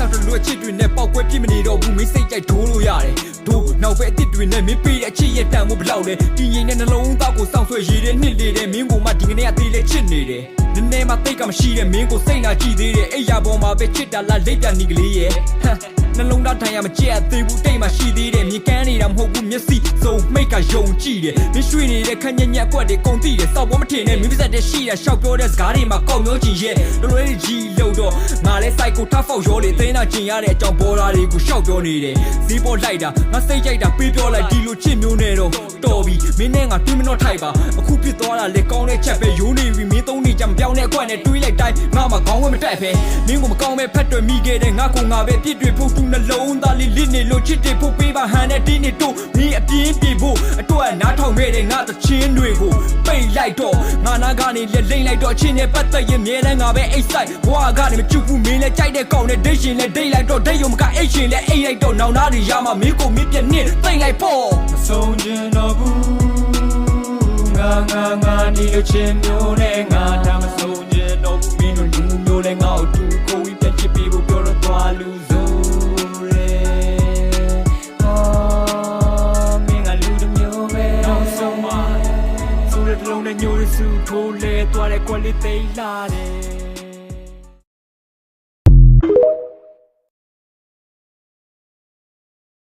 ဆောက်တလွတ်ချစ်တွေနဲ့ပေါက်ကွဲပြစ်မနေတော့ဘူးမင်းစိတ်ကြိုက်ထိုးလို့ရတယ်တို့နောက်ပဲအစ်စ်တွေနဲ့မင်းပေးတဲ့အချစ်ရဲ့တန်ဖို့ဘလောက်လဲဒီငိမ့်နဲ့နှလုံးသားကိုစောင့်ဆွဲရည်တဲ့နှစ်လေတဲ့မင်းကိုမှဒီကနေ့အသေးလေးချစ်နေတယ်နည်းနည်းမှသိကမရှိတဲ့မင်းကိုစိတ်နာကြည့်သေးတယ်အဲ့ရပေါ်မှာပဲချစ်တာလားလိပ်ပြန်နေကလေးရဲ့နှလုံးသားထိုင်ရမကြက်သေးဘူးတိတ်မှရှိသေးတယ်မြေကမ်းနေတာမဟုတ်ဘူးမျက်စိစုံမိတ်ကယုံကြည့်တယ်မင်းရွှေနေတဲ့ခက်ညက်ညက်ကွက်တွေကုန်သိတယ်စောက်ပေါ်မထင်နဲ့မင်းပါဇက်တဲ့ရှိတာရှောက်ပြောတဲ့စကားတွေမှာကောက်မျိုးချင်ရဲ့လွယ်ကြီးလို့တော့ငါလဲစိုက်ကိုထားဖောက်ရောလေသိန်းနာကျင်ရတဲ့အကြောင်းပေါ်လာတွေကိုရှောက်ပြောနေတယ်ဈေးပေါ်လိုက်တာငါစိတ်ကြိုက်တာပေးပြောလိုက်ဒီလိုချစ်မျိုးနဲ့တော့တော်ပြီမင်းနဲ့ငါတွေးမတော့ထိုက်ပါအခုဖြစ်သွားတာလေကောင်းတဲ့ချက်ပဲရိုးနေပြီမင်းသုံးနေကြမပြောင်းတဲ့အကွက်နဲ့တွေးလိုက်တိုင်းငါမှခေါင်းဝဲမတက်ပဲမင်းကိုမကောင်းပဲဖက်တွေမိခဲ့တဲ့ငါကိုငါပဲပြစ်တွေဖို့တူနှလုံးသားလေးလစ်နေလို့ချစ်တယ်ဖို့ပေးပါဟန်နဲ့တင်းနေတို့မင်းအပြင်းပြေဖို့အတွက်နားထောင်ခဲ့တဲ့ငါသချင်းတွေကိုပိတ်လိုက်တော့ငါနာကနေလက်လိမ့်လိုက်တော့ချင်းနဲ့ပတ်သက်ရင်မြဲတမ်းငါပဲအိတ်ဆိုင်ဘွားကနေမချူဘူးမင်းလည်းကြိုက်တဲ့ကောင်နဲ့ဒိတ်ရှင်လည်းဒိတ်လိုက်တော့ဒိတ်ရုံမကအိတ်ရှင်လည်းအိတ်လိုက်တော့နောင်နာတွေရမှာမင်းကိုမင်းပြက်နစ်သိမ့်လိုက်ဖို့မဆုံးချင်တော့ဘူးငါဒီလိုချင်မျိုးနဲ့ငါဒါမဆုံးချင်တော့ဘူးမင်းတို့လူမျိုးလည်းငါ့ကိုတူကိုဝီးပြက်ချစ်ပြီးဖို့ပြောတော့သွားလူစိုးလုံးနဲ့ညိုရစုထိုးလဲသွားတဲ့ကွက်လေးသိမ်းလာတယ်